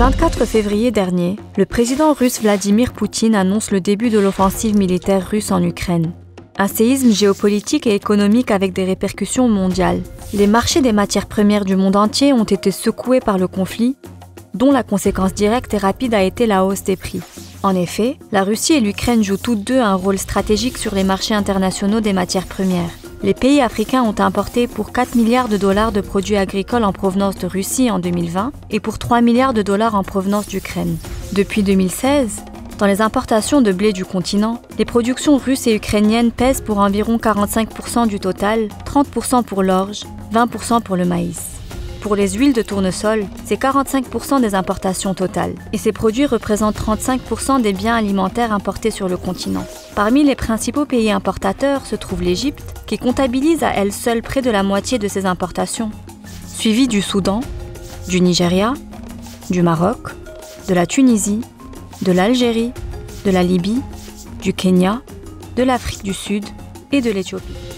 24 février dernier, le président russe Vladimir Poutine annonce le début de l'offensive militaire russe en Ukraine. Un séisme géopolitique et économique avec des répercussions mondiales. Les marchés des matières premières du monde entier ont été secoués par le conflit, dont la conséquence directe et rapide a été la hausse des prix. En effet, la Russie et l'Ukraine jouent toutes deux un rôle stratégique sur les marchés internationaux des matières premières. Les pays africains ont importé pour 4 milliards de dollars de produits agricoles en provenance de Russie en 2020 et pour 3 milliards de dollars en provenance d'Ukraine. Depuis 2016, dans les importations de blé du continent, les productions russes et ukrainiennes pèsent pour environ 45% du total, 30% pour l'orge, 20% pour le maïs. Pour les huiles de tournesol, c'est 45% des importations totales, et ces produits représentent 35% des biens alimentaires importés sur le continent. Parmi les principaux pays importateurs se trouve l'Égypte, qui comptabilise à elle seule près de la moitié de ses importations, suivi du Soudan, du Nigeria, du Maroc, de la Tunisie, de l'Algérie, de la Libye, du Kenya, de l'Afrique du Sud et de l'Éthiopie.